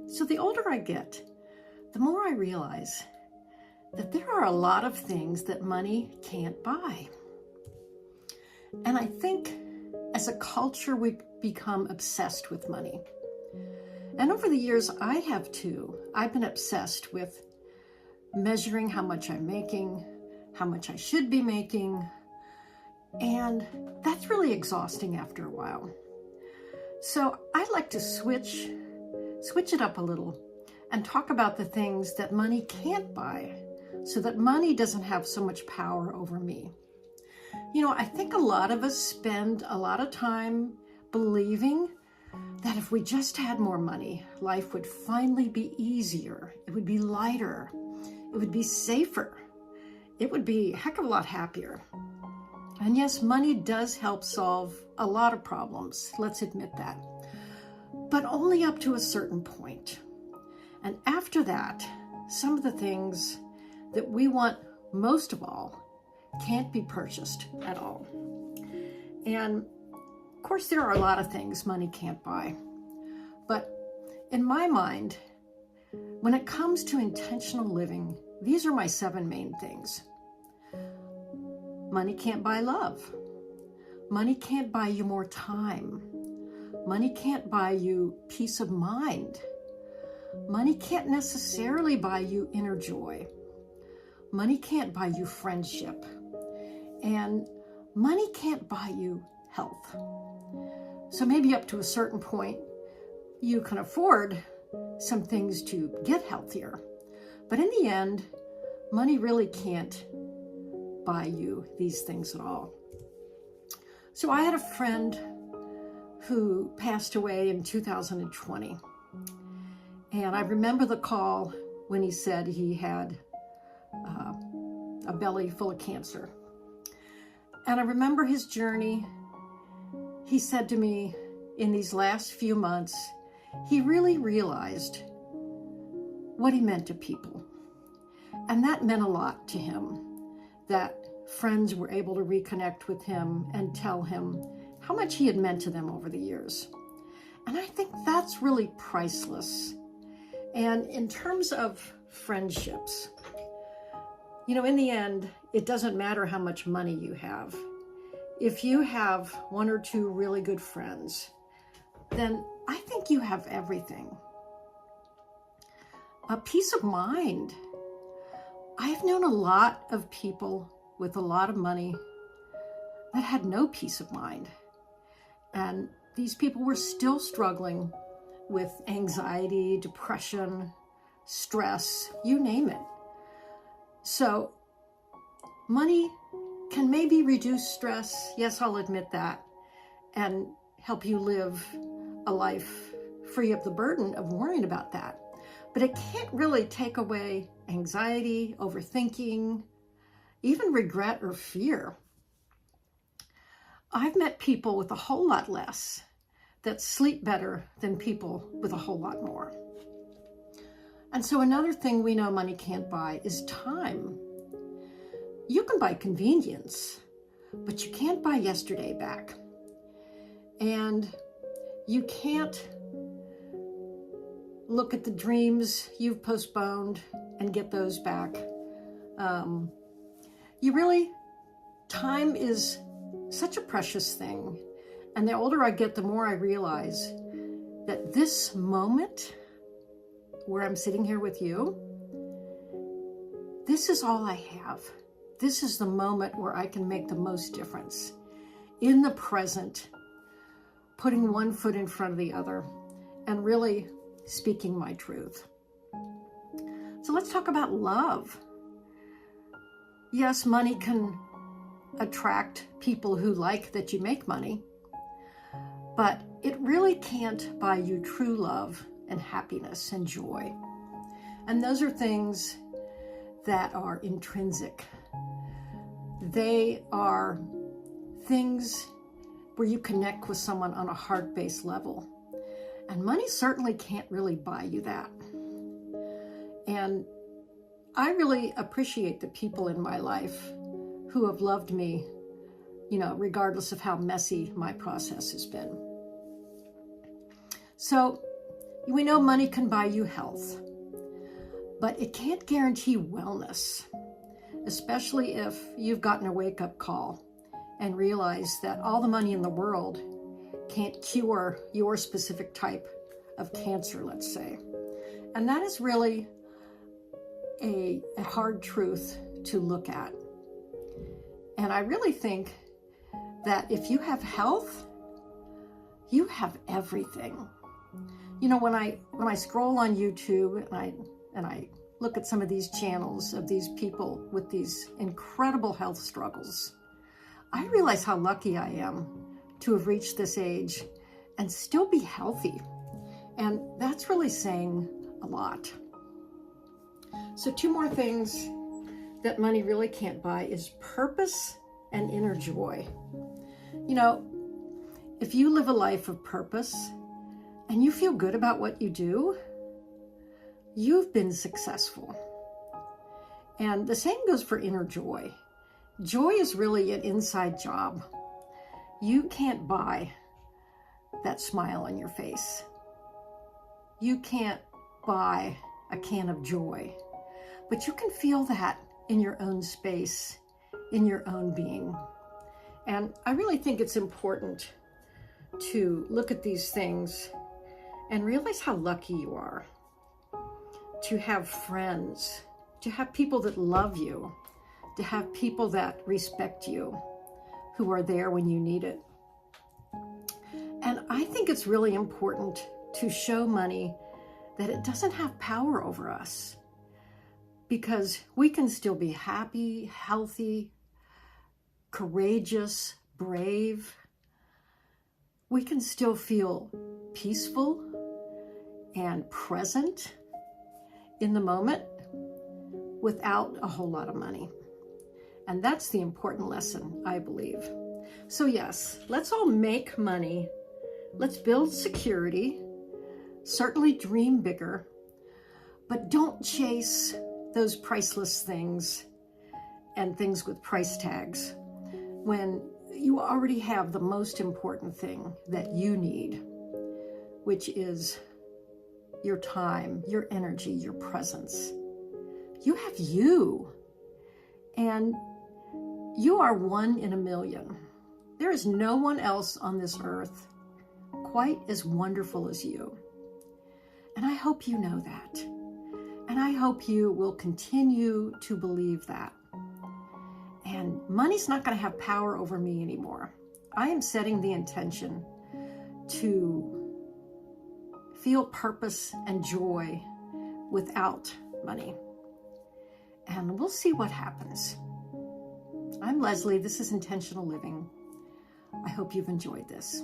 So the older I get, the more I realize that there are a lot of things that money can't buy. And I think as a culture, we've become obsessed with money. And over the years, I have too. I've been obsessed with measuring how much I'm making, how much I should be making, and that's really exhausting after a while. So I'd like to switch it up a little and talk about the things that money can't buy so that money doesn't have so much power over me. I think a lot of us spend a lot of time believing that if we just had more money, life would finally be easier. It would be lighter. It would be safer. It would be a heck of a lot happier. And yes, money does help solve a lot of problems. Let's admit that. But only up to a certain point. And after that, some of the things that we want most of all can't be purchased at all. And of course, there are a lot of things money can't buy. But in my mind, when it comes to intentional living, these are my 7 main things. Money can't buy love. Money can't buy you more time. Money can't buy you peace of mind. Money can't necessarily buy you inner joy. Money can't buy you friendship. And money can't buy you health. So maybe up to a certain point, you can afford some things to get healthier. But in the end, money really can't buy you these things at all. So I had a friend who passed away in 2020. And I remember the call when he said he had a belly full of cancer. And I remember his journey. He said to me in these last few months, he really realized what he meant to people. And that meant a lot to him, that friends were able to reconnect with him and tell him how much he had meant to them over the years. And I think that's really priceless. And in terms of friendships, in the end, it doesn't matter how much money you have. If you have 1 or 2 really good friends, then I think you have everything. A peace of mind. I've known a lot of people with a lot of money that had no peace of mind. And these people were still struggling with anxiety, depression, stress, you name it. So money can maybe reduce stress. Yes, I'll admit that, and help you live a life free of the burden of worrying about that. But it can't really take away anxiety, overthinking, even regret or fear. I've met people with a whole lot less that sleep better than people with a whole lot more. And so another thing we know money can't buy is time. You can buy convenience, but you can't buy yesterday back. And you can't look at the dreams you've postponed and get those back. Time is such a precious thing. And the older I get, the more I realize that this moment where I'm sitting here with you, this is all I have. This is the moment where I can make the most difference in the present, putting one foot in front of the other and really speaking my truth. So let's talk about love. Yes, money can attract people who like that you make money, but it really can't buy you true love and happiness and joy. And those are things that are intrinsic. They are things where you connect with someone on a heart-based level. And money certainly can't really buy you that. And I really appreciate the people in my life who have loved me, regardless of how messy my process has been. So We know money can buy you health, but it can't guarantee wellness, especially if you've gotten a wake-up call and realize that all the money in the world can't cure your specific type of cancer, let's say. And that is really a hard truth to look at. And I really think that if you have health, you have everything. You know, when I scroll on YouTube and I look at some of these channels of these people with these incredible health struggles, I realize how lucky I am to have reached this age and still be healthy. And that's really saying a lot. So 2 more things that money really can't buy is purpose and inner joy. You know, if you live a life of purpose and you feel good about what you do, you've been successful. And the same goes for inner joy. Joy is really an inside job. You can't buy that smile on your face. You can't buy a can of joy, but you can feel that in your own space, in your own being. And I really think it's important to look at these things and realize how lucky you are to have friends, to have people that love you, to have people that respect you, who are there when you need it. And I think it's really important to show money that it doesn't have power over us, because we can still be happy, healthy, courageous, brave. We can still feel peaceful and present in the moment without a whole lot of money. And that's the important lesson, I believe. So yes, let's all make money. Let's build security. Certainly dream bigger, but don't chase those priceless things and things with price tags when you already have the most important thing that you need, which is your time, your energy, your presence. You have you, and you are 1 in a million. There is no one else on this earth quite as wonderful as you. And I hope you know that. And I hope you will continue to believe that. And money's not going to have power over me anymore. I am setting the intention to feel purpose and joy without money. And we'll see what happens. I'm Leslie. This is Intentional Living. I hope you've enjoyed this.